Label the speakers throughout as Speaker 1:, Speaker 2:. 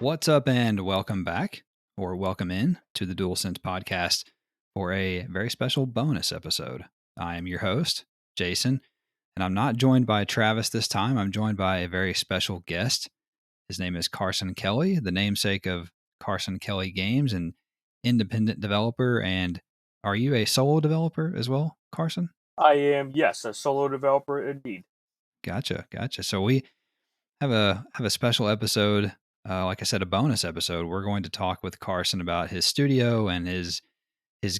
Speaker 1: What's up, and welcome back, or welcome in to the DualSense podcast for a very special bonus episode. I am your host, Jason, and I'm not joined by Travis this time. I'm joined by a very special guest. His name is Carson Kelly, the namesake of Carson Kelly Games, an independent developer. And are you a solo developer as well, Carson?
Speaker 2: I am, yes, a solo developer indeed.
Speaker 1: Gotcha. So we have a special episode. Like I said, a bonus episode. We're going to talk with Carson about his studio and his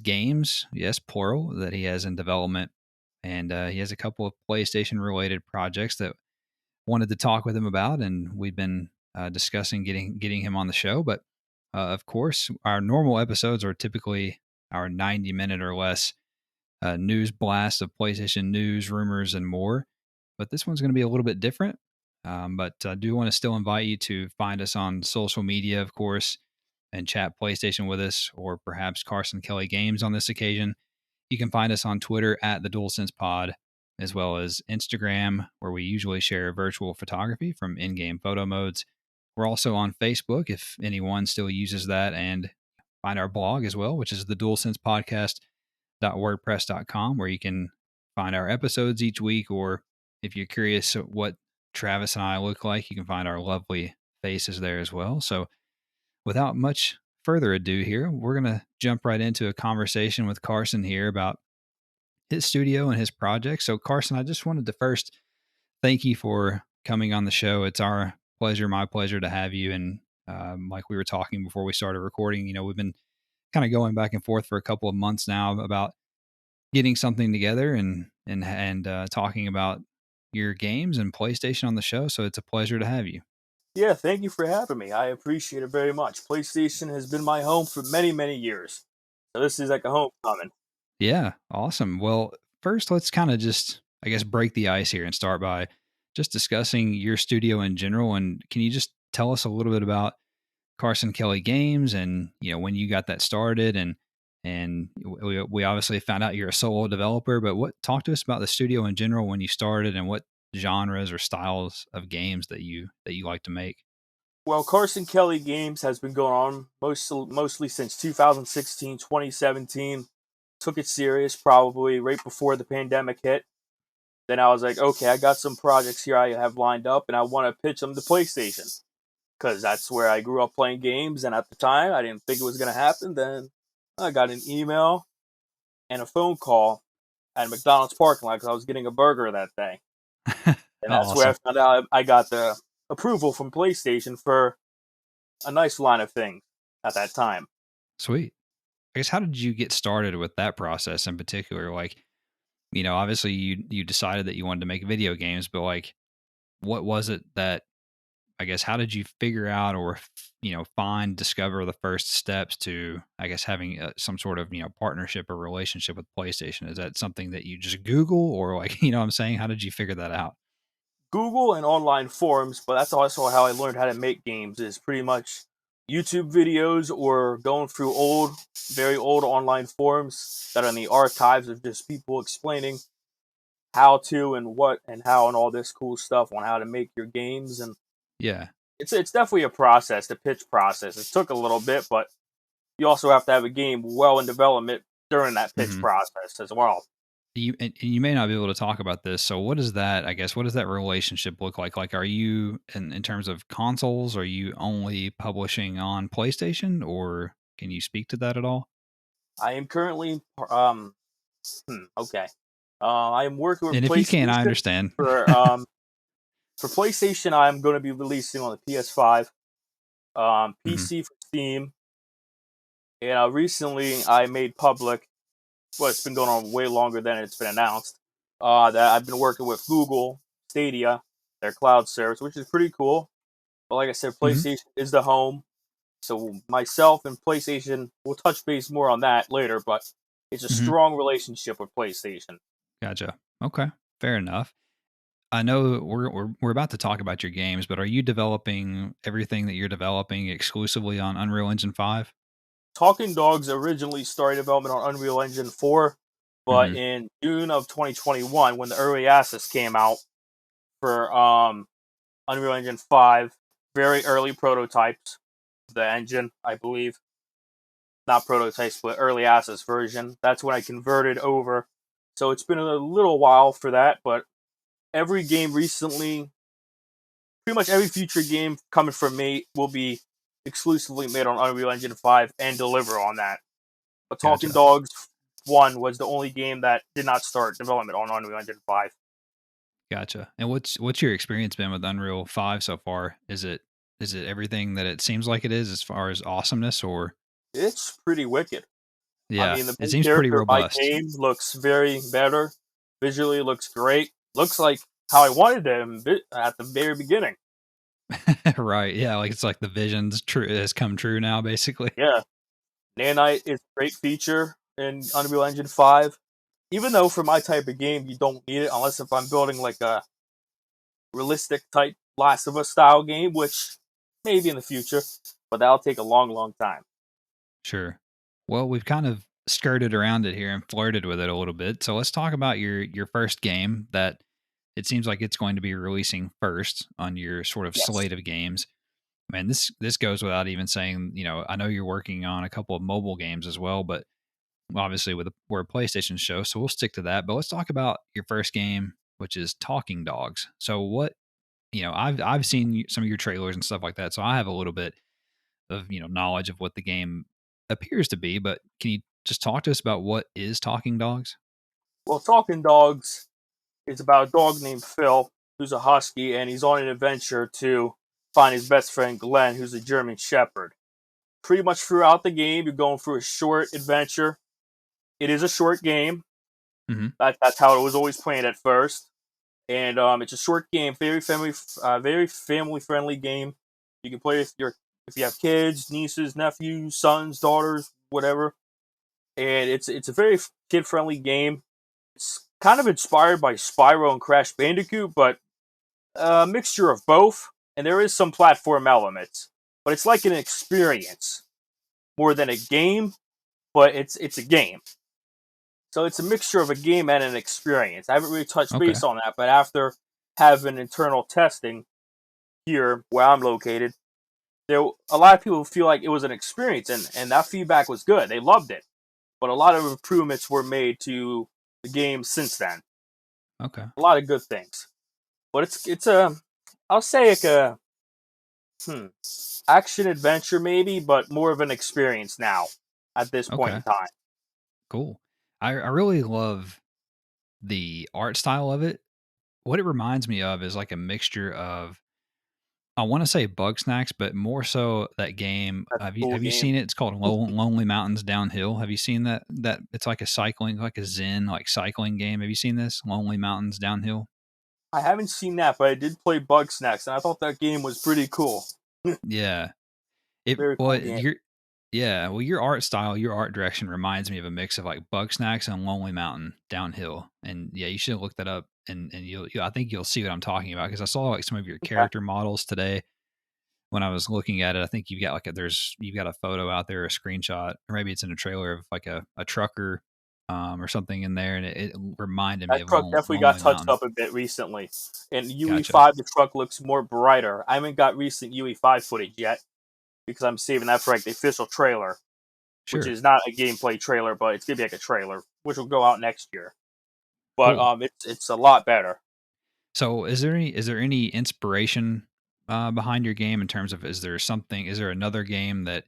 Speaker 1: games. Yes, plural, that he has in development, and he has a couple of PlayStation related projects that wanted to talk with him about, and we've been discussing getting him on the show. But of course, our normal episodes are typically our 90-minute or less news blast of PlayStation news, rumors, and more. But this one's going to be a little bit different. But I do want to still invite you to find us on social media, of course, and chat PlayStation with us, or perhaps Carson Kelly Games on this occasion. You can find us on Twitter at the DualSense Pod, as well as Instagram, where we usually share virtual photography from in-game photo modes. We're also on Facebook, if anyone still uses that, and find our blog as well, which is the DualSense Podcast.wordpress.com, where you can find our episodes each week, or if you're curious what Travis and I look like, you can find our lovely faces there as well. So without much further ado here, we're going to jump right into a conversation with Carson here about his studio and his project. So Carson, I just wanted to first thank you for coming on the show. It's our pleasure, my pleasure to have you. And like we were talking before we started recording, we've been kind of going back and forth for a couple of months now about getting something together and talking about your games and PlayStation on the show. So it's a pleasure to have you.
Speaker 2: Yeah, thank you for having me. I appreciate it very much. PlayStation has been my home for many, many years. So this is like a homecoming.
Speaker 1: Yeah, awesome. Well, first, let's kind of just, I guess, break the ice here and start by just discussing your studio in general. And can you just tell us a little bit about Carson Kelly Games and when you got that started and we obviously found out you're a solo developer, but talk to us about the studio in general when you started and what genres or styles of games that you like to make.
Speaker 2: Well, Carson Kelly Games has been going on mostly since 2016, 2017. Took it serious probably right before the pandemic hit. Then I was like, okay, I got some projects here I have lined up and I want to pitch them to PlayStation because that's where I grew up playing games. And at the time, I didn't think it was going to happen. Then I got an email and a phone call at a McDonald's parking lot because I was getting a burger that day. And that's where I
Speaker 1: Awesome.
Speaker 2: found out I got the approval from PlayStation for a nice line of things at that time.
Speaker 1: Sweet. I guess how did you get started with that process in particular? Like, obviously you decided that you wanted to make video games, but like, what was it that, I guess, how did you figure out or, discover the first steps to, I guess, having some sort of, partnership or relationship with PlayStation? Is that something that you just Google or like, what I'm saying? How did you figure that out?
Speaker 2: Google and online forums, but that's also how I learned how to make games is pretty much YouTube videos or going through very old online forums that are in the archives of just people explaining how to and what and how and all this cool stuff on how to make your games. And
Speaker 1: Yeah.
Speaker 2: it's definitely a process, the pitch process. It took a little bit, but you also have to have a game well in development during that pitch
Speaker 1: hmm
Speaker 2: process as well.
Speaker 1: and you may not be able to talk about this. So what is that, I guess, what does that relationship look like? Like, are you in terms of consoles, are you only publishing on PlayStation, or can you speak to that at all?
Speaker 2: I am currently okay. I am working with
Speaker 1: And if you can, I
Speaker 2: PlayStation
Speaker 1: understand.
Speaker 2: for for PlayStation. I'm going to be releasing on the PS5,
Speaker 1: hmm
Speaker 2: PC for Steam, and recently I made public. Well, it's been going on way longer than it's been announced. That I've been working with Google Stadia, their cloud service, which is pretty cool. But like I said,
Speaker 1: hmm
Speaker 2: PlayStation is the home. So myself and PlayStation, we'll touch base more on that later. But it's a
Speaker 1: hmm
Speaker 2: strong relationship with PlayStation.
Speaker 1: Gotcha. Okay. Fair enough. I know we're about to talk about your games, but are you developing everything that you're developing exclusively on Unreal Engine 5?
Speaker 2: Talking Dogs originally started development on Unreal Engine 4, but
Speaker 1: hmm
Speaker 2: in June of 2021, when the early access came out for Unreal Engine 5, very early prototypes. the engine, I believe. Not prototypes, but early access version. That's when I converted over. So it's been a little while for that, but every game recently, pretty much every future game coming from me will be exclusively made on Unreal Engine 5 and deliver on that. But Talking
Speaker 1: Gotcha.
Speaker 2: Dogs 1 was the only game that did not start development on Unreal Engine 5.
Speaker 1: Gotcha. And what's your experience been with Unreal 5 so far? Is it everything that it seems like it is as far as awesomeness, or
Speaker 2: It's pretty wicked. I
Speaker 1: yeah,
Speaker 2: mean, the
Speaker 1: it
Speaker 2: main
Speaker 1: seems pretty
Speaker 2: character of my
Speaker 1: robust.
Speaker 2: game looks very better. Visually looks great. Looks like how I wanted him at the very beginning.
Speaker 1: Right. Yeah, like it's like the visions true has come true now basically.
Speaker 2: Yeah. Nanite is a great feature in Unreal Engine 5. Even though for my type of game you don't need it unless if I'm building like a realistic type Last of Us style game, which maybe in the future, but that'll take a long, long time.
Speaker 1: Sure. Well, we've kind of skirted around it here and flirted with it a little bit. So let's talk about your first game that it seems like it's going to be releasing first on your sort of
Speaker 2: Yes.
Speaker 1: slate of games. Man, this goes without even saying, I know you're working on a couple of mobile games as well, but obviously we're a PlayStation show, so we'll stick to that. But let's talk about your first game, which is Talking Dogs. So what, I've seen some of your trailers and stuff like that, so I have a little bit of, knowledge of what the game appears to be, but can you just talk to us about what is Talking Dogs?
Speaker 2: Well, Talking Dogs is about a dog named Phil, who's a husky, and he's on an adventure to find his best friend Glenn, who's a German Shepherd. Pretty much throughout the game, you're going through a short adventure. It is a short game.
Speaker 1: Mhm.
Speaker 2: That's how it was always planned at first, and it's a short game, very family friendly game. You can play if you have kids, nieces, nephews, sons, daughters, whatever. And it's a very kid friendly game. It's kind of inspired by Spyro and Crash Bandicoot, but a mixture of both. And there is some platform elements, but it's like an experience more than a game. But it's a game, so it's a mixture of a game and an experience. I haven't really touched
Speaker 1: Okay.
Speaker 2: base on that, but after having internal testing here where I'm located, there a lot of people feel like it was an experience, and that feedback was good. They loved it, but a lot of improvements were made to the game since then.
Speaker 1: Okay.
Speaker 2: A lot of good things, but it's a I'll say like a hmm, action adventure maybe, but more of an experience now at this point in
Speaker 1: Okay.
Speaker 2: time.
Speaker 1: Cool. I really love the art style of it. What it reminds me of is like a mixture of, I want to say Bug Snacks, but more so that game.
Speaker 2: That's
Speaker 1: Have
Speaker 2: a
Speaker 1: you
Speaker 2: cool
Speaker 1: have you
Speaker 2: game.
Speaker 1: seen it? It's called Lonely Mountains Downhill. Have you seen that? That it's like a cycling, like a Zen, like cycling game. Have you seen this Lonely Mountains Downhill?
Speaker 2: I haven't seen that, but I did play Bug Snacks, and I thought that game was pretty cool.
Speaker 1: Yeah. It
Speaker 2: Very
Speaker 1: well
Speaker 2: cool
Speaker 1: it-
Speaker 2: game.
Speaker 1: your yeah, well your art style, your art direction reminds me of a mix of like Bug Snacks and Lonely Mountain Downhill. And yeah, you should look that up, and I think you'll see what I'm talking about because I saw like some of your
Speaker 2: Okay.
Speaker 1: character models today when I was looking at it. I think you've got a photo out there, a screenshot, or maybe it's in a trailer of like a trucker or something in there, and it reminded me
Speaker 2: That
Speaker 1: of
Speaker 2: truck definitely got
Speaker 1: Lonely
Speaker 2: touched
Speaker 1: Mountain.
Speaker 2: up a bit recently. In
Speaker 1: Gotcha.
Speaker 2: UE5, the truck looks more brighter. I haven't got recent UE5 footage yet because I'm saving that for like the official trailer, which
Speaker 1: Sure.
Speaker 2: is not a gameplay trailer, but it's gonna be like a trailer, which will go out next year. But
Speaker 1: Cool.
Speaker 2: it's a lot better.
Speaker 1: So, is there any inspiration behind your game in terms of, is there another game that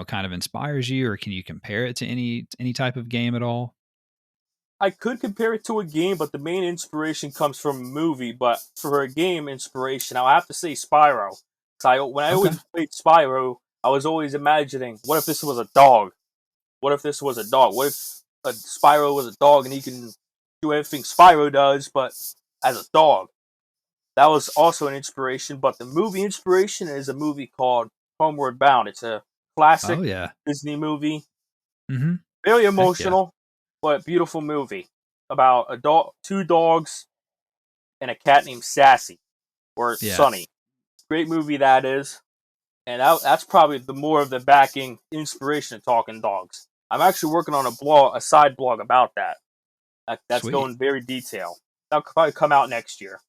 Speaker 1: kind of inspires you, or can you compare it to any type of game at all?
Speaker 2: I could compare it to a game, but the main inspiration comes from a movie. But for a game inspiration, I'll have to say Spyro. 'Cause when I
Speaker 1: Okay.
Speaker 2: always played Spyro, I was always imagining, what if this was a dog? What if this was a dog? What if Spyro was a dog and he can do everything Spyro does, but as a dog? That was also an inspiration. But the movie inspiration is a movie called Homeward Bound. It's a classic
Speaker 1: Oh yeah.
Speaker 2: Disney movie,
Speaker 1: Mm-hmm.
Speaker 2: very
Speaker 1: Heck yeah.
Speaker 2: emotional, but beautiful movie about two dogs, and a cat named Sassy or
Speaker 1: Yeah.
Speaker 2: Sunny. Great movie that is, and that's probably the more of the backing inspiration of Talking Dogs. I'm actually working on a side blog about that. That's
Speaker 1: Sweet.
Speaker 2: going very detailed. That'll probably come out next year.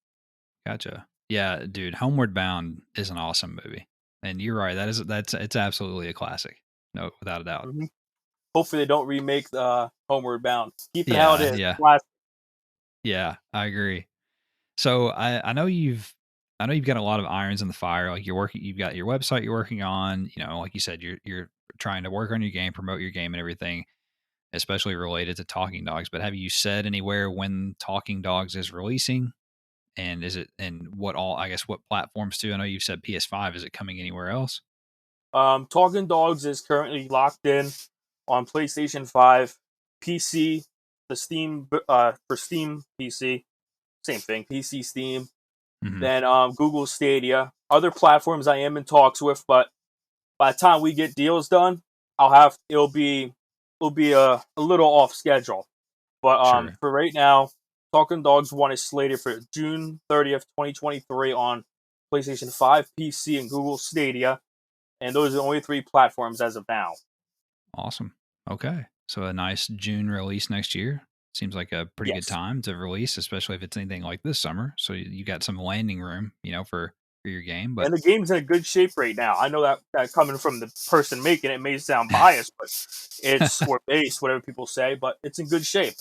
Speaker 1: Gotcha. Yeah, dude. Homeward Bound is an awesome movie. And you're right. That's it's absolutely a classic. No, without a doubt.
Speaker 2: Hmm. Hopefully, they don't remake the Homeward Bound. Keep it how it
Speaker 1: Yeah,
Speaker 2: is.
Speaker 1: yeah,
Speaker 2: Classic.
Speaker 1: yeah. I agree. So I know you've got a lot of irons in the fire. Like you're working, you've got your website you're working on. You know, like you said, you're trying to work on your game, promote your game, and everything, especially related to Talking Dogs. But have you said anywhere when Talking Dogs is releasing? And is it and what all? I guess what platforms too? I know you've said PS5. Is it coming anywhere else?
Speaker 2: Talking Dogs is currently locked in on PlayStation 5, PC, the Steam for Steam PC, same thing, PC Steam.
Speaker 1: Hmm.
Speaker 2: Then Google Stadia, other platforms I am in talks with, but by the time we get deals done, it'll be a little off schedule. But
Speaker 1: Sure.
Speaker 2: for right now, Talking Dogs 1 is slated for June 30th, 2023 on PlayStation 5, PC, and Google Stadia. And those are the only three platforms as of now.
Speaker 1: Awesome. Okay. So a nice June release next year. Seems like a pretty good
Speaker 2: Yes.
Speaker 1: time to release, especially if it's anything like this summer. So you got some landing room, for your game. But
Speaker 2: And the game's in a good shape right now. I know that coming from the person making it may sound biased, but it's or based, whatever people say, but it's in good shape.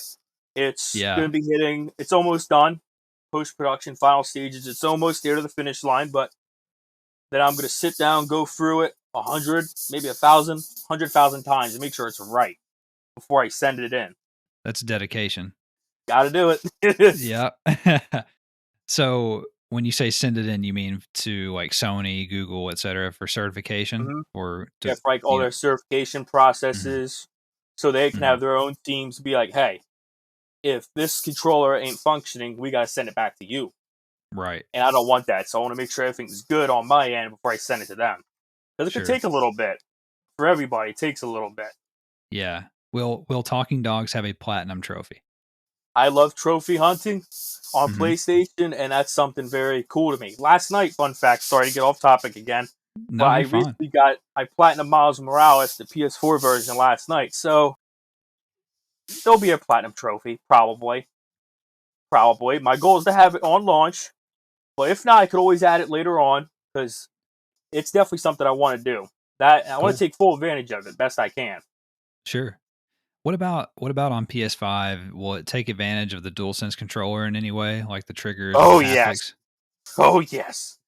Speaker 2: It's
Speaker 1: yeah,
Speaker 2: gonna be hitting it's almost done. Post production final stages. It's almost there to the finish line, but then I'm gonna sit down, go through it 100, maybe 1,000, 100,000 times and make sure it's right before I send it in.
Speaker 1: that's dedication.
Speaker 2: Gotta do it.
Speaker 1: Yeah. So when you say send it in, you mean to like Sony, Google, et cetera, for certification,
Speaker 2: Hmm.
Speaker 1: or
Speaker 2: Yeah,
Speaker 1: to
Speaker 2: for like all
Speaker 1: you?
Speaker 2: their certification
Speaker 1: Mhm,
Speaker 2: processes, so they can
Speaker 1: mhm.
Speaker 2: have their own teams be like, hey, if this controller ain't functioning, we gotta send it back to you.
Speaker 1: Right.
Speaker 2: And I don't want that, so I want to make sure everything's good on my end before I send it to them. Because it could
Speaker 1: Sure.
Speaker 2: take a little bit for everybody. It takes a little bit.
Speaker 1: Yeah. Will Talking Dogs have a platinum trophy?
Speaker 2: I love trophy hunting on
Speaker 1: Hmm.
Speaker 2: PlayStation, and that's something very cool to me. Last night, fun fact. Sorry to get off topic again, but
Speaker 1: No,
Speaker 2: I
Speaker 1: you're fine.
Speaker 2: recently got I platinum Miles Morales, the PS4 version, last night. So there'll be a platinum trophy, probably. Probably. My goal is to have it on launch, but if not, I could always add it later on because it's definitely something I want to do. That I want to
Speaker 1: Cool.
Speaker 2: take full advantage of it best I can.
Speaker 1: Sure. What about on PS5? Will it take advantage of the DualSense controller in any way, like the triggers and the
Speaker 2: Oh yes,
Speaker 1: haptics?
Speaker 2: oh yes.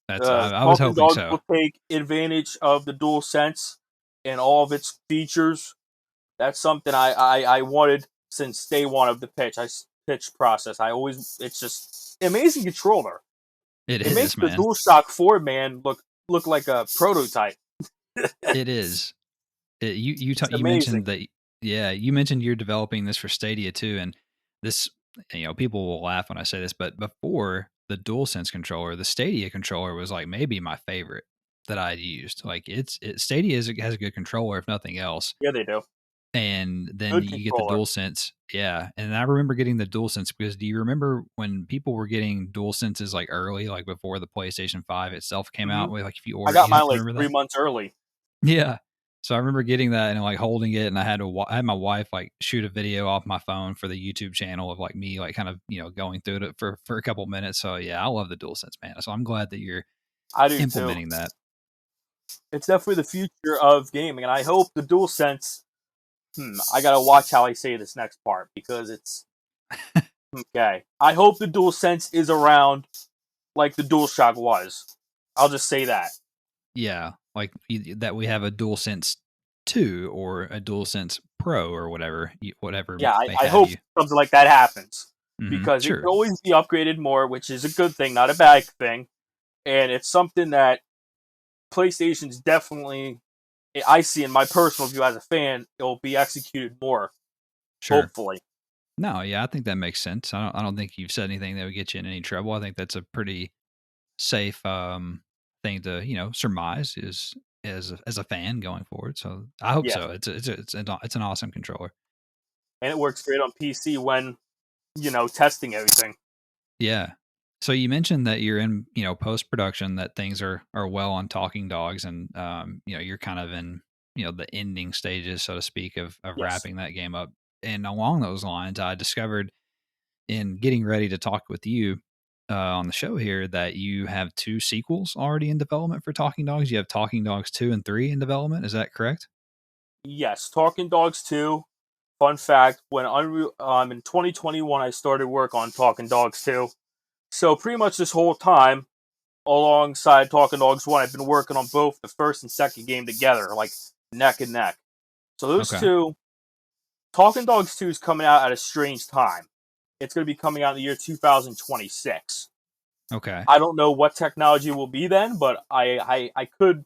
Speaker 1: That's I was
Speaker 2: Talking
Speaker 1: hoping
Speaker 2: Dogs
Speaker 1: so.
Speaker 2: will take advantage of the Dual Sense and all of its features. That's something I wanted since day one of the pitch process. It's just amazing controller.
Speaker 1: It
Speaker 2: It makes
Speaker 1: is,
Speaker 2: the
Speaker 1: man.
Speaker 2: DualShock 4 man look like a prototype.
Speaker 1: It is.
Speaker 2: It's
Speaker 1: You
Speaker 2: amazing.
Speaker 1: mentioned that. Yeah, you mentioned you're developing this for Stadia too, and this, people will laugh when I say this, but before the DualSense controller, the Stadia controller was like maybe my favorite that I'd used. Like Stadia has a good controller if nothing else,
Speaker 2: Yeah, they do.
Speaker 1: and then
Speaker 2: Good
Speaker 1: you get the
Speaker 2: controller.
Speaker 1: DualSense. Yeah, and I remember getting the DualSense because do you remember when people were getting DualSenses like early, like before the PlayStation 5 itself came
Speaker 2: Hmm.
Speaker 1: out? With like if you
Speaker 2: I
Speaker 1: order,
Speaker 2: got mine like
Speaker 1: remember that?
Speaker 2: 3 months early.
Speaker 1: Yeah. So I remember getting that and like holding it, and I had my wife like shoot a video off my phone for the YouTube channel of like me like kind of going through it for a couple minutes. So yeah, I love the DualSense, man. So I'm glad that you're
Speaker 2: I do too.
Speaker 1: implementing that.
Speaker 2: It's definitely the future of gaming, and I hope the DualSense. I gotta watch how I say this next part because it's okay. I hope the DualSense is around like the DualShock was. I'll just say that.
Speaker 1: Yeah, like that we have a DualSense 2 or a DualSense Pro or whatever whatever
Speaker 2: Yeah, I,
Speaker 1: may
Speaker 2: I
Speaker 1: have
Speaker 2: hope
Speaker 1: you.
Speaker 2: something like that happens because it
Speaker 1: Sure,
Speaker 2: can always be upgraded more, which is a good thing, not a bad thing. And it's something that PlayStation's definitely, I see in my personal view as a fan, it'll be executed more,
Speaker 1: sure.
Speaker 2: hopefully.
Speaker 1: No, yeah, I think that makes sense. I don't think you've said anything that would get you in any trouble. I think that's a pretty safe thing to surmise is as a fan going forward. So I hope
Speaker 2: Yeah,
Speaker 1: so. It's an awesome controller.
Speaker 2: and it works great on PC when testing everything.
Speaker 1: Yeah. So you mentioned that you're in post production, that things are well on Talking Dogs, and you're kind of in the ending stages, so to speak, of
Speaker 2: Yes.
Speaker 1: wrapping that game up. And along those lines, I discovered in getting ready to talk with you on the show here that you have two sequels already in development for Talking Dogs. You have Talking Dogs 2 and 3 in development. Is that correct?
Speaker 2: Yes, Talking Dogs 2. Fun fact: when Unreal, in 2021, I started work on Talking Dogs 2. So pretty much this whole time, alongside Talking Dogs 1, I've been working on both the first and second game together, like neck and neck. So those
Speaker 1: Okay.
Speaker 2: two, Talking Dogs 2 is coming out at a strange time. It's going to be coming out in the year 2026.
Speaker 1: Okay.
Speaker 2: I don't know what technology will be then, but I could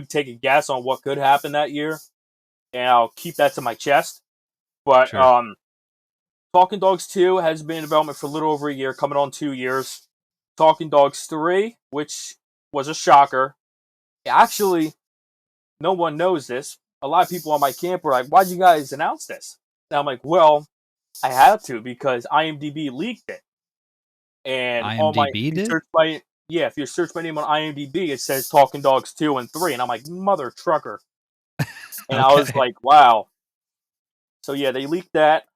Speaker 2: take a guess on what could happen that year, and I'll keep that to my chest. But
Speaker 1: Sure.
Speaker 2: Talking Dogs 2 has been in development for a little over a year, coming on 2 years. Talking Dogs 3, which was a shocker. Actually, no one knows this. A lot of people on my camp were like, "Why'd you guys announce this?" And I'm like, "Well, I had to because IMDb leaked it." And on my,
Speaker 1: IMDb
Speaker 2: if you
Speaker 1: did?
Speaker 2: search my, yeah, if you search my name on IMDb, it says Talking Dogs 2 and 3. And I'm like, "Mother trucker." And I was
Speaker 1: Okay.
Speaker 2: like, wow. So yeah, they leaked that.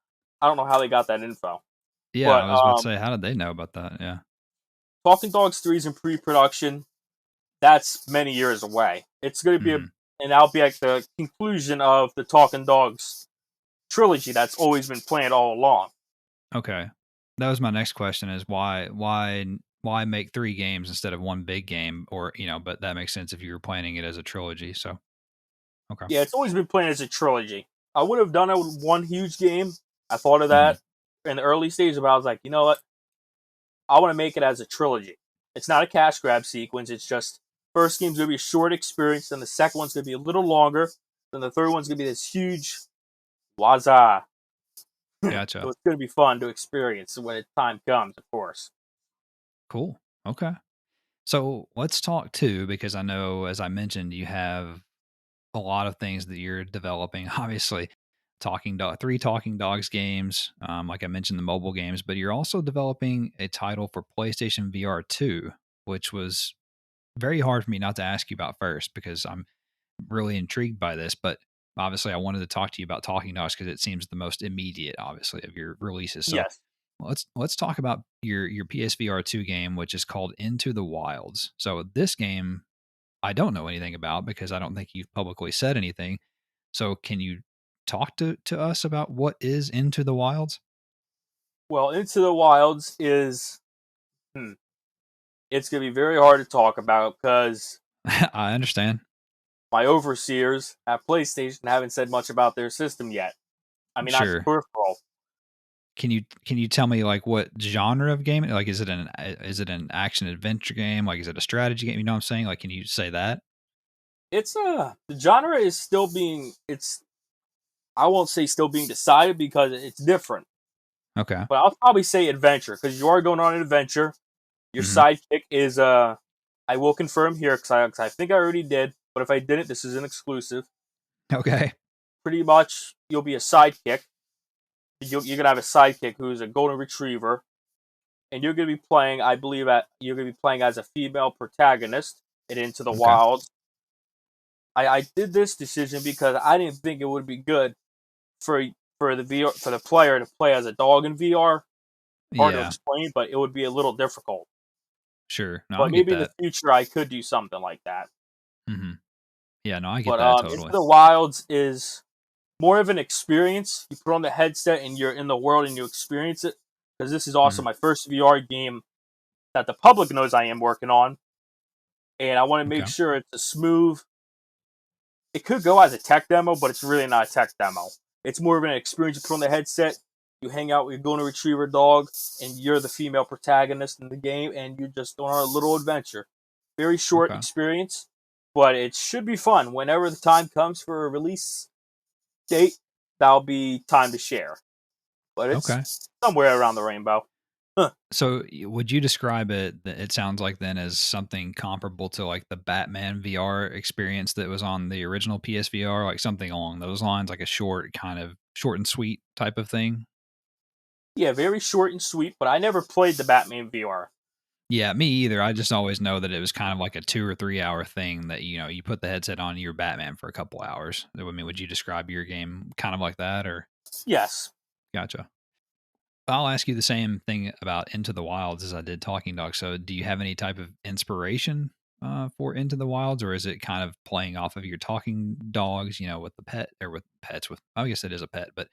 Speaker 2: I don't know how they got that info.
Speaker 1: Yeah, I
Speaker 2: But
Speaker 1: was about to say, how did they know about that? Yeah.
Speaker 2: Talking Dogs 3 is in pre-production. That's many years away. It's going to be
Speaker 1: Mhm.
Speaker 2: and that'll be like the conclusion of the Talking Dogs trilogy that's always been planned all along.
Speaker 1: Okay. That was my next question is why make 3 games instead of 1 big game or, but that makes sense if you were planning it as a trilogy, so okay.
Speaker 2: Yeah, it's always been planned as a trilogy. I would have done it with one huge game. I thought of
Speaker 1: Mhm.
Speaker 2: that in the early stages, but I was like, you know what? I want to make it as a trilogy. It's not a cash grab sequence. It's just first game's gonna be a short experience, then the second one's gonna be a little longer, then the third one's gonna be this huge waza. So
Speaker 1: Gotcha.
Speaker 2: it's gonna be fun to experience when the time comes, of course.
Speaker 1: Cool. Okay. So, let's talk too because I know as I mentioned, you have a lot of things that you're developing. Obviously, Talking Dog 3 Talking Dogs games, like I mentioned, the mobile games, but you're also developing a title for PlayStation VR2, which was very hard for me not to ask you about first because I'm really intrigued by this. But obviously, I wanted to talk to you about Talking Dogs because it seems the most immediate, obviously, of your releases. So
Speaker 2: Yes.
Speaker 1: let's talk about your PSVR2 game, which is called Into the Wilds. So this game I don't know anything about because I don't think you've publicly said anything. So can you talk to us about what is Into the Wilds?
Speaker 2: Well, Into the Wilds is hmm, it's gonna be very hard to talk about because
Speaker 1: I understand.
Speaker 2: my overseers at PlayStation haven't said much about their system yet. I mean, that's
Speaker 1: Sure.
Speaker 2: peripheral.
Speaker 1: Can you tell me like what genre of game? Like is it an action adventure game? Like is it a strategy game? You know what I'm saying? Like can you say that?
Speaker 2: It's the genre is still being it's I won't say still being decided because it's different,
Speaker 1: Okay.
Speaker 2: but I'll probably say adventure because you are going on an adventure. Your
Speaker 1: Mhm.
Speaker 2: sidekick is I will confirm here because 'cause I think I already did, but if I didn't, this is an exclusive.
Speaker 1: Okay.
Speaker 2: Pretty much, you'll be a sidekick. You're gonna have a sidekick who's a golden retriever, and you're gonna be playing. I believe at you're gonna be playing as a female protagonist in Into the
Speaker 1: Okay.
Speaker 2: Wild. I did this decision because I didn't think it would be good for for the VR for the player to play as a dog in VR. Hard to
Speaker 1: Yeah.
Speaker 2: explain, but it would be a little difficult.
Speaker 1: Sure. No, I
Speaker 2: But
Speaker 1: get
Speaker 2: maybe in the
Speaker 1: that.
Speaker 2: future I could do something like that.
Speaker 1: Mhm. Yeah, no, I get
Speaker 2: But
Speaker 1: that
Speaker 2: Into
Speaker 1: totally.
Speaker 2: the Wilds is more of an experience. You put on the headset and you're in the world and you experience it. Because this is also
Speaker 1: Mhm.
Speaker 2: my first VR game that the public knows I am working on, and I want to make
Speaker 1: Okay.
Speaker 2: sure it's a smooth. It could go as a tech demo, but it's really not a tech demo. It's more of an experience. You put on the headset, you hang out with your golden retriever dog, and you're the female protagonist in the game, and you're just going on a little adventure. Very short
Speaker 1: Okay.
Speaker 2: experience, but it should be fun. Whenever the time comes for a release date, that'll be time to share. But
Speaker 1: Okay.
Speaker 2: it's somewhere around the rainbow. Huh.
Speaker 1: So, would you describe it sounds like then as something comparable to like the Batman VR experience that was on the original PSVR, like something along those lines, like a short and sweet type of thing?
Speaker 2: Yeah, very short and sweet, but I never played the Batman VR.
Speaker 1: Yeah, me either. I just always know that it was kind of like a 2 or 3 hour thing that, you put the headset on, you're Batman for a couple hours. I mean, would you describe your game kind of like that or
Speaker 2: Yes.
Speaker 1: gotcha. I'll ask you the same thing about Into the Wilds as I did Talking Dog. So, do you have any type of inspiration for Into the Wilds, or is it kind of playing off of your Talking Dogs? You know, with the pet or with pets. With I guess it is a pet, but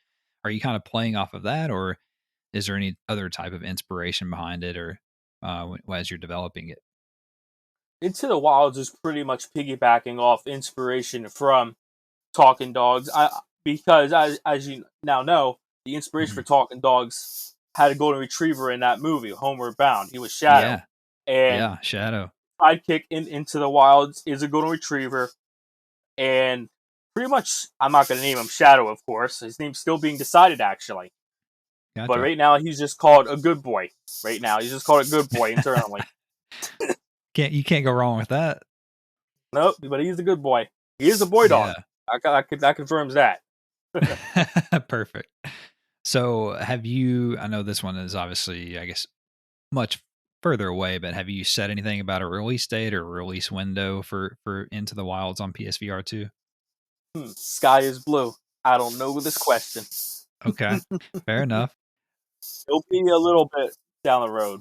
Speaker 1: are you kind of playing off of that, or is there any other type of inspiration behind it, or as you're developing it?
Speaker 2: Into the Wilds is pretty much piggybacking off inspiration from Talking Dogs. Because as you now know, the inspiration
Speaker 1: Hmm.
Speaker 2: for Talking Dogs had a golden retriever in that movie, Homeward Bound. He was Shadow,
Speaker 1: Yeah,
Speaker 2: and
Speaker 1: yeah, Shadow.
Speaker 2: sidekick in Into the Wilds is a golden retriever, and pretty much I'm not going to name him Shadow, of course. His name's still being decided actually, but
Speaker 1: Gotcha.
Speaker 2: right now he's just called a good boy. Right now he's just called a good boy internally.
Speaker 1: Can't go wrong with that.
Speaker 2: Nope, but he's a good boy. He is a boy dog.
Speaker 1: Yeah.
Speaker 2: That confirms that.
Speaker 1: Perfect. So, have you? I know this one is obviously, I guess, much further away, but have you said anything about a release date or release window for Into the Wilds on PSVR2?
Speaker 2: Sky is blue. I don't know this question.
Speaker 1: Okay, fair enough.
Speaker 2: It'll be a little bit down the road.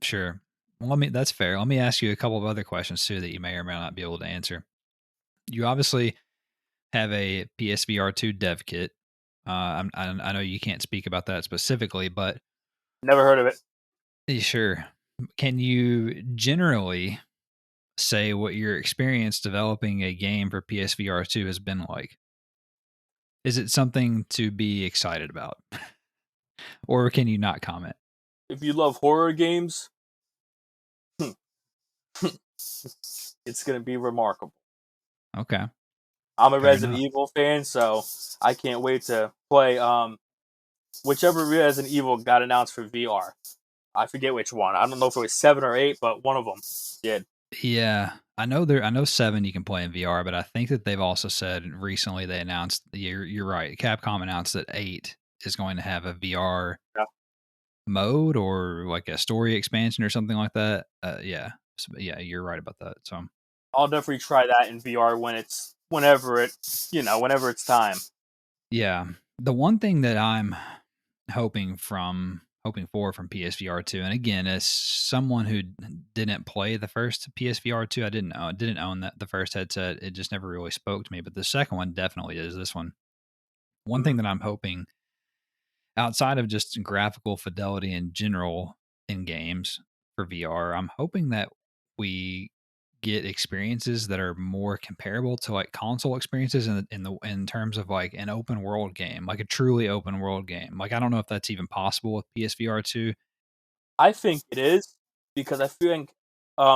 Speaker 1: Sure. Well, that's fair. Let me ask you a couple of other questions too that you may or may not be able to answer. You obviously have a PSVR2 dev kit. I know you can't speak about that specifically, but
Speaker 2: Never heard of it.
Speaker 1: sure. Can you generally say what your experience developing a game for PSVR2 has been like? Is it something to be excited about? Or can you not comment?
Speaker 2: If you love horror games, it's gonna be remarkable.
Speaker 1: Okay,
Speaker 2: I'm a
Speaker 1: fair
Speaker 2: Resident
Speaker 1: enough.
Speaker 2: Evil fan, so I can't wait to play whichever Resident Evil got announced for VR. I forget which one. I don't know if it was 7 or 8, but one of them did.
Speaker 1: Yeah, I know 7 you can play in VR, but I think that they've also said recently they announced you're right. Capcom announced that 8 is going to have a VR
Speaker 2: Yeah.
Speaker 1: mode or like a story expansion or something like that. Yeah. Yeah, you're right about that. So,
Speaker 2: I'll definitely try that in VR whenever it's time.
Speaker 1: yeah. The one thing that I'm hoping for from PSVR2. And again, as someone who didn't play the first PSVR2, I didn't own that the first headset. It just never really spoke to me. But the second one definitely is. This one. One
Speaker 2: Mhm.
Speaker 1: thing that I'm hoping outside of just graphical fidelity in general in games for VR, I'm hoping that we get experiences that are more comparable to like console experiences in terms of like an open world game, like a truly open world game. Like I don't know if that's even possible with PSVR 2.
Speaker 2: I think it is because I think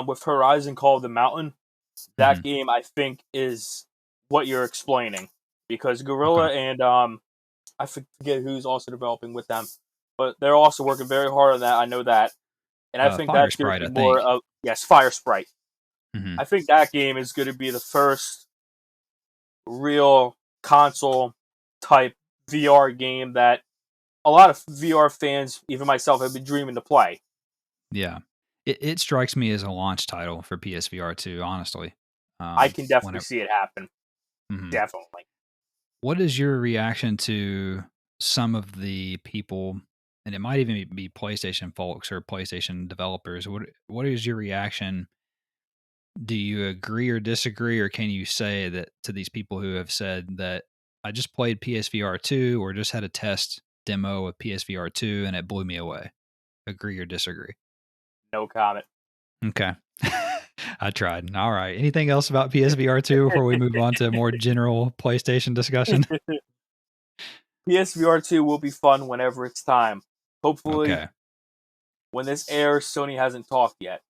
Speaker 2: with Horizon Call of the Mountain, that
Speaker 1: Mhm.
Speaker 2: game I think is what you're explaining because
Speaker 1: Okay.
Speaker 2: Gorilla and I forget who's also developing with them, but they're also working very hard on that. I know that, and I think
Speaker 1: Fire
Speaker 2: that's going to
Speaker 1: Sprite,
Speaker 2: be
Speaker 1: I
Speaker 2: more
Speaker 1: think.
Speaker 2: of yes, Fire Sprite.
Speaker 1: Mhm.
Speaker 2: I think that game is going to be the first real console type VR game that a lot of VR fans, even myself, have been dreaming to play.
Speaker 1: Yeah. It strikes me as a launch title for PSVR 2, honestly.
Speaker 2: I can definitely
Speaker 1: Whenever
Speaker 2: see it happen.
Speaker 1: mhm.
Speaker 2: Definitely.
Speaker 1: What is your reaction to some of the people, and it might even be PlayStation folks or PlayStation developers? What is your reaction? Do you agree or disagree, or can you say that to these people who have said that I just played PSVR 2 or just had a test demo of PSVR 2 and it blew me away? Agree or disagree?
Speaker 2: No comment.
Speaker 1: Okay. I tried. All right. Anything else about PSVR 2 before we move on to a more general PlayStation discussion?
Speaker 2: PSVR2 will be fun whenever it's time. Hopefully,
Speaker 1: Okay.
Speaker 2: when this airs, Sony hasn't talked yet.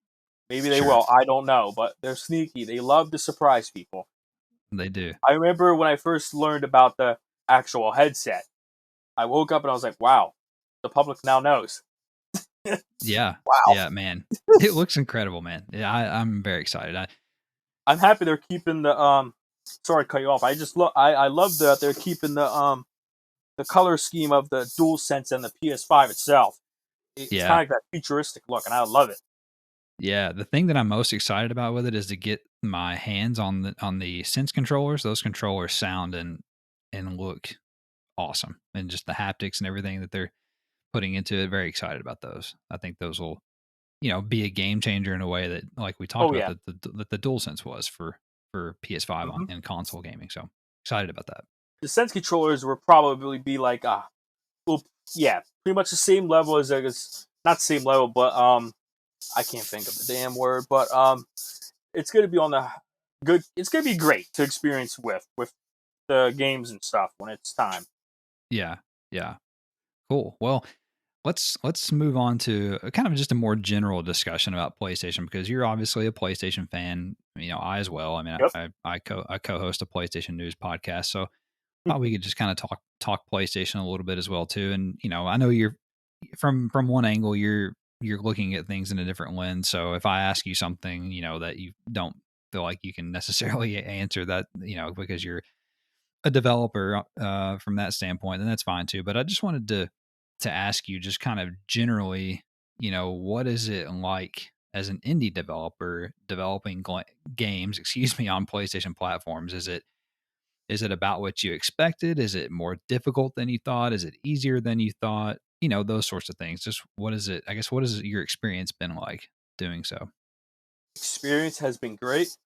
Speaker 2: Maybe they
Speaker 1: Sure.
Speaker 2: will. I don't know, but they're sneaky. They love to surprise people.
Speaker 1: They do.
Speaker 2: I remember when I first learned about the actual headset, I woke up and I was like, wow, the public now knows.
Speaker 1: Yeah.
Speaker 2: Wow.
Speaker 1: Yeah, man. It looks incredible, man. Yeah, I'm very excited.
Speaker 2: I'm happy they're keeping the sorry to cut you off. I love that they're keeping the color scheme of the DualSense and the PS5 itself. It's
Speaker 1: Yeah.
Speaker 2: kind of like that futuristic look, and I love it.
Speaker 1: Yeah, the thing that I'm most excited about with it is to get my hands on the Sense controllers. Those controllers sound and look awesome, and just the haptics and everything that they're putting into it. Very excited about those. I think those will, be a game changer in a way that, like we talked
Speaker 2: Oh
Speaker 1: about,
Speaker 2: yeah.
Speaker 1: that the DualSense was for PS5
Speaker 2: Hmm.
Speaker 1: and console gaming. So excited about that.
Speaker 2: The Sense controllers will probably be like well, yeah, pretty much the same level as I guess not same level, but I can't think of the damn word, but it's gonna be on the good. It's gonna be great to experience with the games and stuff when it's time.
Speaker 1: Yeah, yeah, cool. Well, let's move on to kind of just a more general discussion about PlayStation because you're obviously a PlayStation fan. I as well. I mean,
Speaker 2: Yep.
Speaker 1: I co-host a PlayStation news podcast, so thought we could just kind of talk PlayStation a little bit as well too. And I know you're from one angle you're looking at things in a different lens. So if I ask you something, that you don't feel like you can necessarily answer that, because you're a developer from that standpoint, then that's fine too. But I just wanted to ask you just kind of generally, what is it like as an indie developer developing games, excuse me, on PlayStation platforms? Is it about what you expected? Is it more difficult than you thought? Is it easier than you thought? Those sorts of things. Just what is it? I guess what has your experience been like doing so?
Speaker 2: Experience has been great,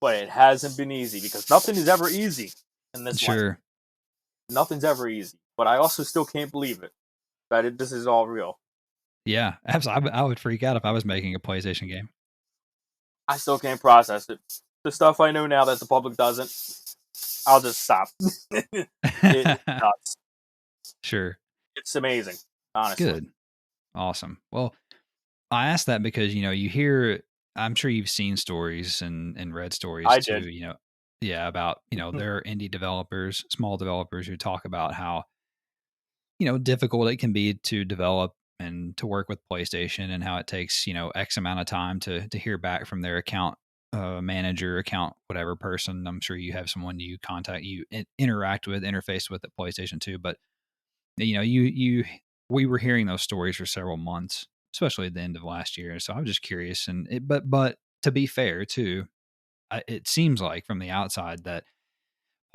Speaker 2: but it hasn't been easy because nothing is ever easy in this life.
Speaker 1: Sure.
Speaker 2: Nothing's ever easy. But I also still can't believe it that this is all real.
Speaker 1: Yeah, absolutely. I would freak out if I was making a PlayStation game.
Speaker 2: I still can't process it. The stuff I know now that the public doesn't, I'll just stop. It's nuts.
Speaker 1: Sure.
Speaker 2: It's amazing, honestly.
Speaker 1: Good. Awesome. Well, I asked that because, you hear, I'm sure you've seen stories and read stories
Speaker 2: I
Speaker 1: too,
Speaker 2: did.
Speaker 1: yeah, about,
Speaker 2: Mhm.
Speaker 1: there are indie developers, small developers who talk about how, difficult it can be to develop and to work with PlayStation and how it takes, X amount of time to hear back from their account manager, account, whatever person. I'm sure you have someone you contact, interact with, interface with at PlayStation too. But, we were hearing those stories for several months, especially at the end of last year. So I was just curious. But to be fair too, it seems like from the outside that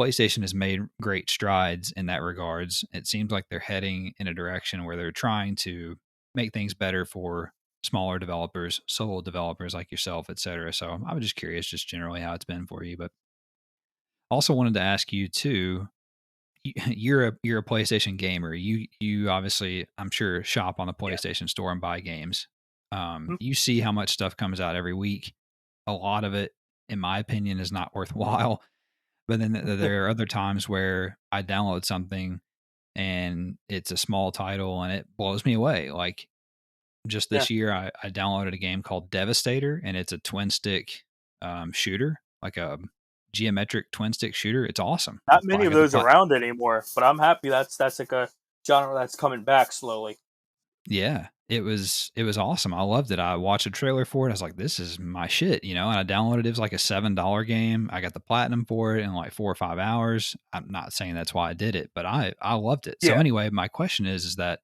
Speaker 1: PlayStation has made great strides in that regards. It seems like they're heading in a direction where they're trying to make things better for smaller developers, solo developers like yourself, et cetera. So I was just curious, just generally how it's been for you. But also wanted to ask you too. You're a PlayStation gamer. You obviously, I'm sure, shop on the
Speaker 2: Yeah.
Speaker 1: PlayStation Store and buy games.
Speaker 2: Mhm.
Speaker 1: You see how much stuff comes out every week. A lot of it, in my opinion, is not worthwhile. But then there are other times where I download something and it's a small title and it blows me away. Like just
Speaker 2: Yeah.
Speaker 1: this year, I downloaded a game called Devastator and it's a twin stick shooter, like a geometric twin stick shooter. It's awesome.
Speaker 2: Not many
Speaker 1: I
Speaker 2: of
Speaker 1: got the
Speaker 2: those
Speaker 1: plat.
Speaker 2: around anymore, but I'm happy that's like a genre that's coming back slowly.
Speaker 1: Yeah, it was awesome. I loved it. I watched a trailer for it. I was like, "This is my shit," and I downloaded it. It was like a $7 game. I got the platinum for it in like 4 or 5 hours. I'm not saying that's why I did it, but I loved it. So
Speaker 2: Yeah.
Speaker 1: anyway, my question is that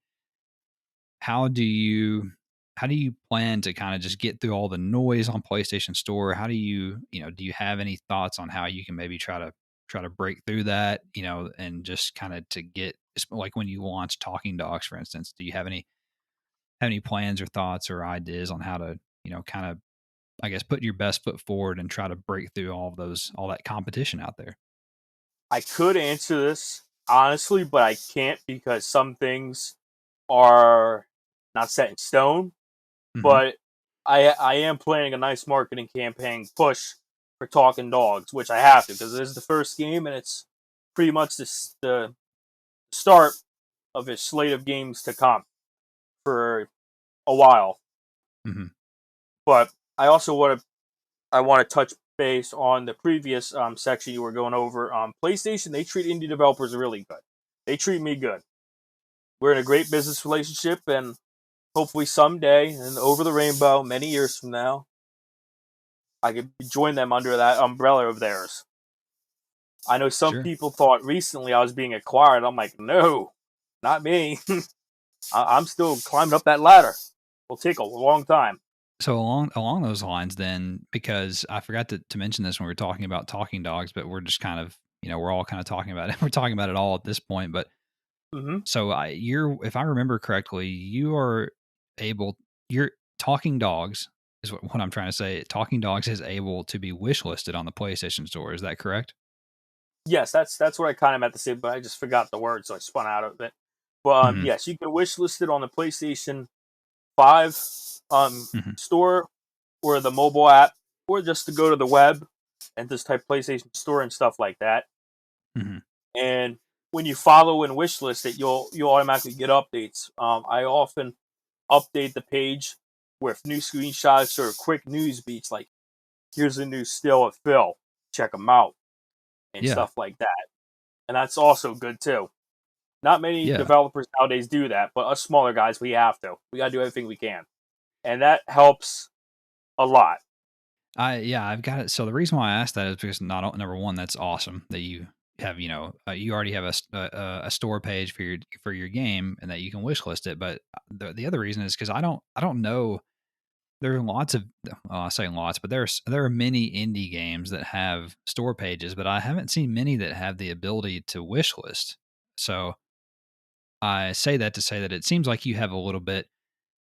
Speaker 1: how do you how do you plan to kind of just get through all the noise on PlayStation Store? How do do you have any thoughts on how you can maybe try to break through that, and just kind of to get like when you launch Talking Dogs, for instance, do you have any plans or thoughts or ideas on how to, kind of, I guess, put your best foot forward and try to break through all that competition out there?
Speaker 2: I could answer this honestly, but I can't because some things are not set in stone.
Speaker 1: Hmm.
Speaker 2: But I am planning a nice marketing campaign push for Talking Dogs, which I have to because it is the first game and it's pretty much the start of a slate of games to come for a while.
Speaker 1: Hmm.
Speaker 2: But I also want to touch base on the previous section you were going over. PlayStation, they treat indie developers really good. They treat me good. We're in a great business relationship, and hopefully someday, and over the rainbow, many years from now, I could join them under that umbrella of theirs. I know some
Speaker 1: Sure.
Speaker 2: people thought recently I was being acquired. I'm like, no, not me. I'm still climbing up that ladder. It'll take a long time.
Speaker 1: So along those lines, then, because I forgot to mention this when we were talking about Talking Dogs, but we're just kind of, we're all kind of talking about it. We're talking about it all at this point, but
Speaker 2: Hmm.
Speaker 1: So if I remember correctly, you are able. You're Talking Dogs is what I'm trying to say. Talking Dogs is able to be wish listed on the PlayStation Store. Is that correct?
Speaker 2: Yes, that's what I kind of meant to say, but I just forgot the word, so I spun out of it. But
Speaker 1: Hmm.
Speaker 2: yes, you can wish list it on the PlayStation 5
Speaker 1: Hmm.
Speaker 2: store or the mobile app, or just to go to the web and just type PlayStation Store and stuff like that.
Speaker 1: Hmm.
Speaker 2: And when you follow and wish list it, you'll automatically get updates. I often update the page with new screenshots or quick news beats, like here's a new still of Phil, check them out and
Speaker 1: Yeah.
Speaker 2: stuff like that. And that's also good too. Not many
Speaker 1: Yeah.
Speaker 2: developers nowadays do that, but us smaller guys, we have to. We gotta do everything we can, and that helps a lot.
Speaker 1: I've got it. So the reason why I asked that is because not number one, that's awesome that you have, you already have a store page for your game and that you can wish list it. But the other reason is because I don't know. There are lots of, well, I say lots, but there are many indie games that have store pages, but I haven't seen many that have the ability to wish list. So I say that to say that it seems like you have a little bit,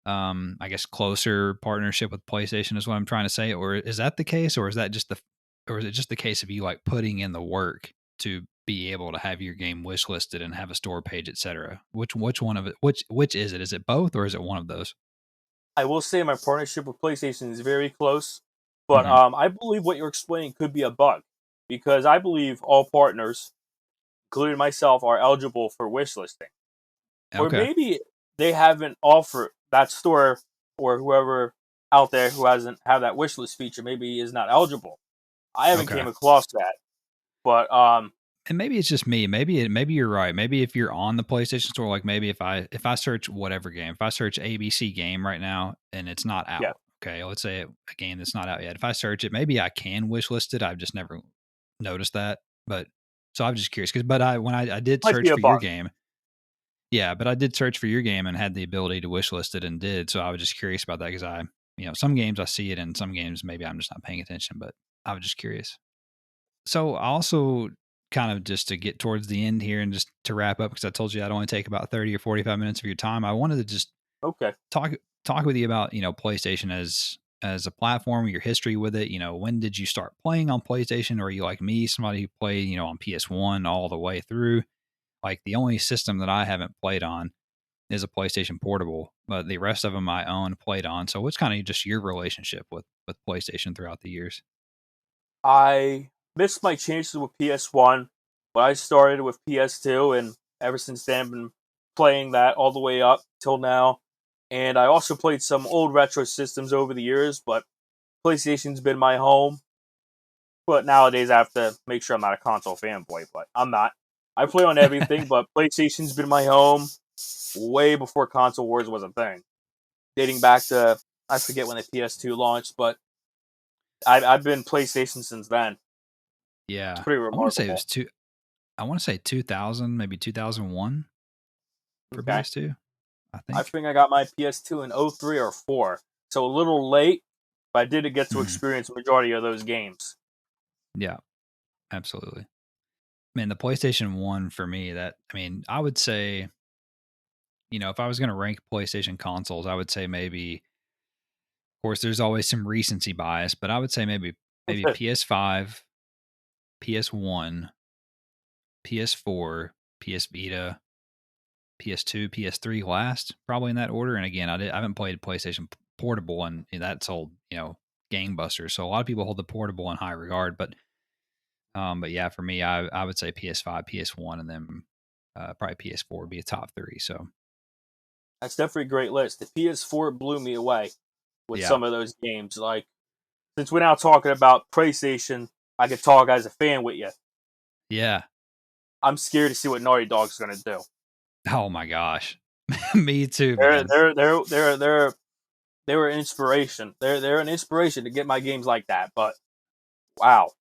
Speaker 1: I guess, closer partnership with PlayStation is what I'm trying to say. Or is that the case, or or is it just the case of you like putting in the work to be able to have your game wish listed and have a store page, etc.? Which one of it? Which is it? Is it both, or is it one of those?
Speaker 2: I will say my partnership with PlayStation is very close, but
Speaker 1: Hmm.
Speaker 2: I believe what you're explaining could be a bug because I believe all partners, including myself, are eligible for wish listing. Or
Speaker 1: Okay.
Speaker 2: maybe they haven't offered that store or whoever out there who hasn't have that wish list feature maybe is not eligible. I haven't
Speaker 1: Okay.
Speaker 2: came across that, but
Speaker 1: And maybe it's just me. Maybe you're right. Maybe if you're on the PlayStation Store, like maybe if I search whatever game, if I search ABC game right now and it's not
Speaker 2: yeah,
Speaker 1: out, okay, let's say a game that's not out yet. If I search it, maybe I can wish list it. I've just never noticed that. But so I'm just curious because but I when I did
Speaker 2: might be
Speaker 1: search
Speaker 2: a
Speaker 1: for your
Speaker 2: bug.
Speaker 1: game, yeah, but I did search for your game and had the ability to wish list it and did. So I was just curious about that because some games I see it and some games maybe I'm just not paying attention. But I was just curious. So I also kind of just to get towards the end here and just to wrap up because I told you I'd only take about 30 or 45 minutes of your time. I wanted to just
Speaker 2: Okay.
Speaker 1: talk talk with you about, PlayStation as a platform, your history with it. When did you start playing on PlayStation? Or are you like me, somebody who played, on PS1 all the way through? Like the only system that I haven't played on is a PlayStation Portable, but the rest of them I own played on. So what's kind of just your relationship with PlayStation throughout the years?
Speaker 2: I missed my chances with PS1, but I started with PS2, and ever since then, I've been playing that all the way up till now. And I also played some old retro systems over the years, but PlayStation's been my home. But nowadays, I have to make sure I'm not a console fanboy, but I'm not. I play on everything, but PlayStation's been my home way before console wars was a thing. Dating back to, I forget when the PS2 launched, but I've been PlayStation since then. It's
Speaker 1: Yeah.
Speaker 2: pretty
Speaker 1: I want to say it was
Speaker 2: remarkable.
Speaker 1: two. I want to say 2000, maybe 2001 for
Speaker 2: Okay.
Speaker 1: PS2, I
Speaker 2: I
Speaker 1: think.
Speaker 2: think I got my PS2 in '03 or 4. So a little late, but I did get to
Speaker 1: Mhm.
Speaker 2: experience the majority of those games.
Speaker 1: Yeah, absolutely. Man, the PlayStation 1 for me, I would say, if I was going to rank PlayStation consoles, I would say maybe, of course, there's always some recency bias, but I would say maybe PS5, PS1, PS4, PS Vita, PS2, PS3 last, probably in that order. And again, I haven't played PlayStation Portable, and that's sold, gangbusters. So a lot of people hold the portable in high regard, but yeah, for me, I would say PS5, PS1, and then probably PS4 would be a top three. So
Speaker 2: That's definitely a great list. The PS4 blew me away with
Speaker 1: yeah,
Speaker 2: some of those games. Like, since we're now talking about PlayStation, I could talk as a fan with you.
Speaker 1: yeah.
Speaker 2: I'm scared to see what Naughty Dog's going to do.
Speaker 1: Oh my gosh, me too,
Speaker 2: They're
Speaker 1: man.
Speaker 2: they're they're they're they're they were an inspiration. They're an inspiration to get my games like that. But wow,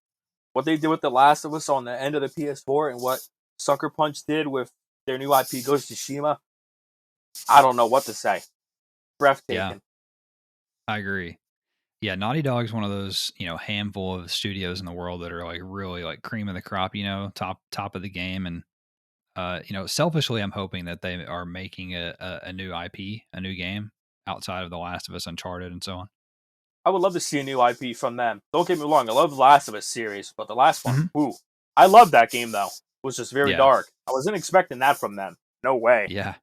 Speaker 2: what they did with The Last of Us on the end of the PS4 and what Sucker Punch did with their new IP Ghost of Tsushima, I don't know what to say.
Speaker 1: Yeah,
Speaker 2: Breathtaking.
Speaker 1: I agree. Yeah, Naughty Dog's one of those handful of studios in the world that are like really like cream of the crop, top of the game, and selfishly, I'm hoping that they are making a new IP, a new game outside of The Last of Us, Uncharted, and so on.
Speaker 2: I would love to see a new IP from them. Don't get me wrong, I love the Last of Us series, but the last one,
Speaker 1: Hmm.
Speaker 2: ooh, I love that game though. It was just very
Speaker 1: Yeah,
Speaker 2: dark. I wasn't expecting that from them. No way.
Speaker 1: yeah,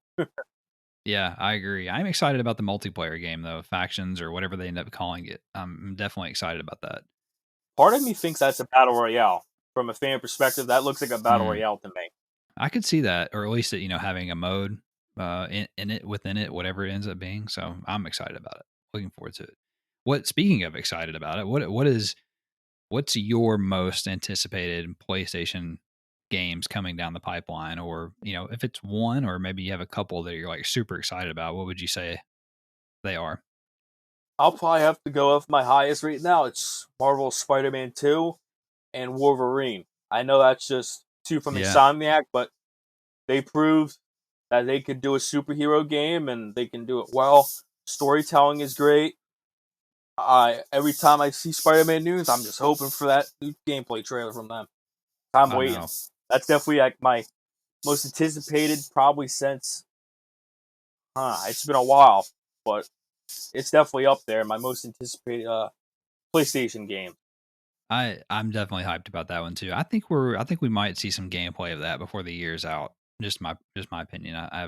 Speaker 1: yeah. I agree. I'm excited about the multiplayer game though, factions or whatever they end up calling it. I'm definitely excited about that.
Speaker 2: Part of me thinks that's a battle royale. From a fan perspective, that looks like a battle
Speaker 1: Mm,
Speaker 2: royale to me.
Speaker 1: I could see that, or at least having a mode in it within it, whatever it ends up being. So I'm excited about it. Looking forward to it. What Speaking of excited about it, what's your most anticipated PlayStation games coming down the pipeline? Or, if it's one or maybe you have a couple that you're like super excited about, what would you say they are?
Speaker 2: I'll probably have to go with my highest right now. It's Marvel Spider-Man 2 and Wolverine. I know that's just two from
Speaker 1: Yeah.
Speaker 2: Insomniac, but they proved that they could do a superhero game and they can do it well. Storytelling is great. I Every time I see Spider-Man news, I'm just hoping for that new gameplay trailer from them. I'm
Speaker 1: I
Speaker 2: waiting.
Speaker 1: know.
Speaker 2: That's definitely like my most anticipated, probably since. It's been a while, but it's definitely up there. My most anticipated PlayStation game.
Speaker 1: I'm definitely hyped about that one too. I think we might see some gameplay of that before the year's out. Just my opinion. I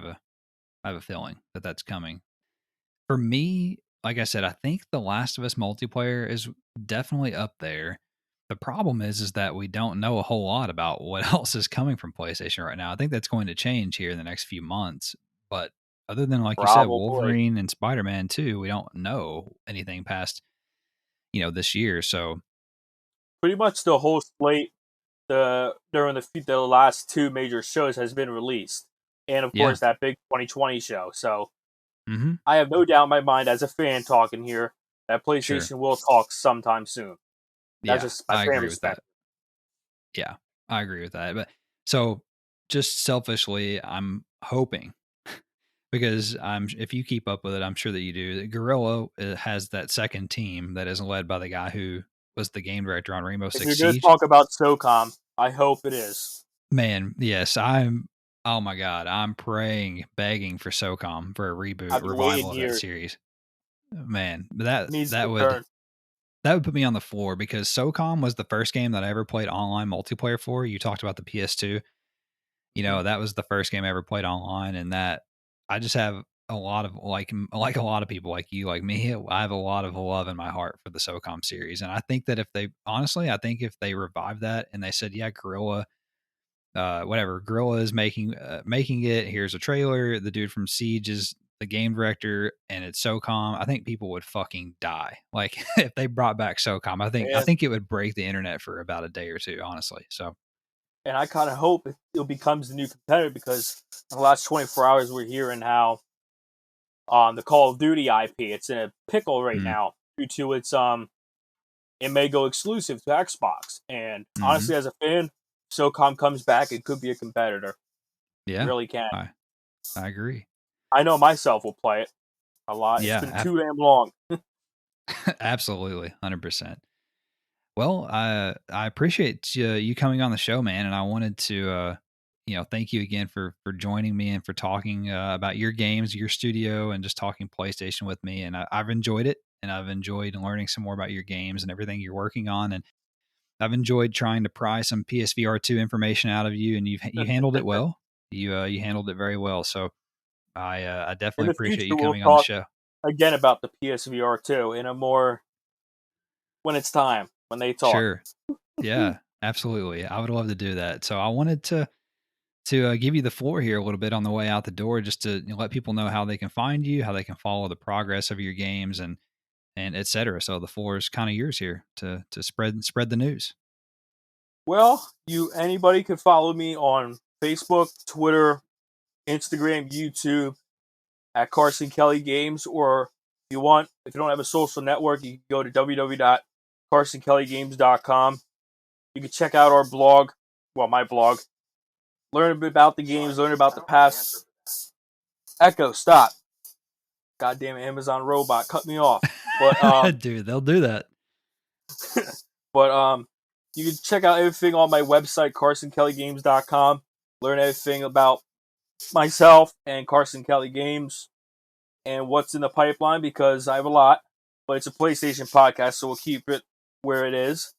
Speaker 1: have a feeling that that's coming. For me, like I said, I think The Last of Us multiplayer is definitely up there. The problem is that we don't know a whole lot about what else is coming from PlayStation right now. I think that's going to change here in the next few months. But other than, like you said,
Speaker 2: Probably.
Speaker 1: Wolverine and Spider-Man 2, we don't know anything past, this year. So
Speaker 2: Pretty much the whole slate during the last two major shows has been released, and of
Speaker 1: yeah.
Speaker 2: course that big 2020 show. So
Speaker 1: Hmm.
Speaker 2: I have no doubt in my mind, as a fan talking here, that
Speaker 1: Sure.
Speaker 2: PlayStation will talk sometime soon. That's
Speaker 1: Yeah.
Speaker 2: just my
Speaker 1: I
Speaker 2: fan
Speaker 1: agree with
Speaker 2: respect.
Speaker 1: that. Yeah. I agree with that. But so just selfishly, I'm hoping because if you keep up with it, I'm sure that you do. That Gorilla has that second team that is led by the guy who was the game director on Rainbow
Speaker 2: If
Speaker 1: Six
Speaker 2: you're going to
Speaker 1: Siege.
Speaker 2: talk about SOCOM, I hope it is.
Speaker 1: Man, yes, I'm. Oh my god, I'm praying, begging for SOCOM for a reboot,
Speaker 2: I've been waiting
Speaker 1: revival of that
Speaker 2: years.
Speaker 1: series. Man,
Speaker 2: It needs to
Speaker 1: that would
Speaker 2: return.
Speaker 1: that would put me on the floor because SOCOM was the first game that I ever played online multiplayer for. You talked about the PS2.
Speaker 2: Mhm.
Speaker 1: That was the first game I ever played online, and that I just have a lot of like a lot of people like you, like me, I have a lot of love in my heart for the SOCOM series. And I think that I think if they revive that and they said, yeah, Gorilla, whatever, Gorilla is making it. Here's a trailer. The dude from Siege is the game director, and it's SOCOM. I think people would fucking die. Like if they brought back SOCOM, I
Speaker 2: And
Speaker 1: think it would break the internet for about a day or two, honestly. So
Speaker 2: and I kind of hope it becomes the new competitor, because in the last 24 hours we're hearing how on the Call of Duty IP it's in a pickle right
Speaker 1: mm,
Speaker 2: now due to its it may go exclusive to Xbox. And
Speaker 1: mhm.
Speaker 2: honestly, as a fan, SOCOM comes back, it could be a competitor. It
Speaker 1: Yeah,
Speaker 2: really can.
Speaker 1: I I agree.
Speaker 2: I know myself will play it a lot. It's been
Speaker 1: Yeah,
Speaker 2: too damn long.
Speaker 1: absolutely, 100%. Well, I appreciate you coming on the show, man, and I wanted to, thank you again for joining me and for talking about your games, your studio, and just talking PlayStation with me. And I've enjoyed it, and I've enjoyed learning some more about your games and everything you're working on. And I've enjoyed trying to pry some PSVR2 information out of you, and you handled it well. You handled it very well. So I
Speaker 2: In
Speaker 1: definitely
Speaker 2: the
Speaker 1: appreciate
Speaker 2: future,
Speaker 1: you
Speaker 2: we'll
Speaker 1: coming on the
Speaker 2: talk
Speaker 1: show.
Speaker 2: again about the PSVR 2 in a more when it's time, when they talk.
Speaker 1: Sure. Yeah, absolutely. I would love to do that. So I wanted to give you the floor here a little bit on the way out the door, just to let people know how they can find you, how they can follow the progress of your games, and et cetera. So the floor is kind of yours here to spread the news.
Speaker 2: Well, you anybody could follow me on Facebook, Twitter, Instagram, YouTube at Carson Kelly Games, or if you don't have a social network, you can go to www.carsonkellygames.com. You can check out our blog, well, my blog, learn a bit about the games, learn about the past. Echo, stop. Goddamn Amazon robot, cut me off. But
Speaker 1: Dude, they'll do that.
Speaker 2: but you can check out everything on my website, carsonkellygames.com. learn everything about myself and Carson Kelly games and what's in the pipeline because I have a lot, but it's a PlayStation podcast, so we'll keep it where it is.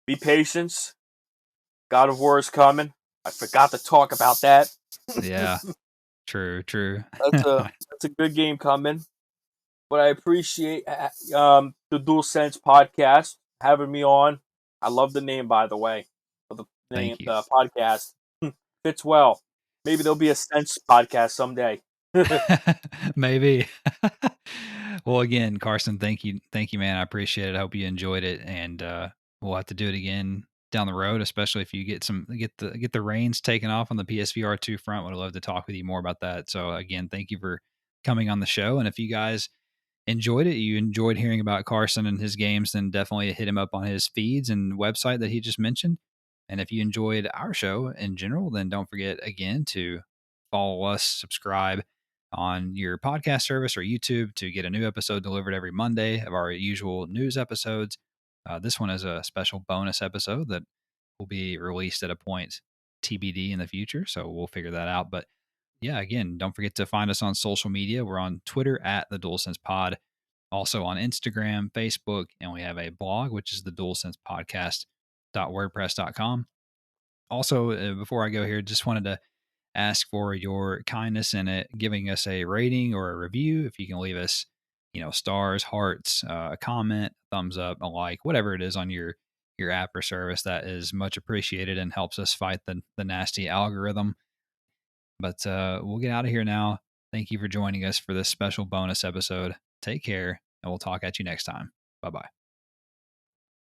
Speaker 2: Be patient. God of War is coming. I forgot to talk about that.
Speaker 1: Yeah, true, true.
Speaker 2: That's a good game coming. But I appreciate the Dual Sense podcast having me on. I love the name, by the way, of the name
Speaker 1: Thank you.
Speaker 2: the podcast. Fits well. Maybe there'll be a Sense podcast someday.
Speaker 1: Maybe. Well, again, Carson, thank you, man. I appreciate it. I hope you enjoyed it, and we'll have to do it again down the road, especially if you get the reins taken off on the PSVR2 front. Would love to talk with you more about that. So, again, thank you for coming on the show. And if you guys enjoyed it, you enjoyed hearing about Carson and his games, then definitely hit him up on his feeds and website that he just mentioned. And if you enjoyed our show in general, then don't forget again to follow us, subscribe on your podcast service or YouTube to get a new episode delivered every Monday of our usual news episodes. This one is a special bonus episode that will be released at a point TBD in the future. So we'll figure that out. But yeah, again, don't forget to find us on social media. We're on Twitter at the DualSense Pod, also on Instagram, Facebook, and we have a blog, which is the DualSense Podcast.wordpress.com. Also, before I go here, just wanted to ask for your kindness in it, giving us a rating or a review. If you can leave us, stars, hearts, a comment, thumbs up, a like, whatever it is on your app or service, that is much appreciated and helps us fight the nasty algorithm. But we'll get out of here now. Thank you for joining us for this special bonus episode. Take care, and we'll talk at you next time. Bye bye.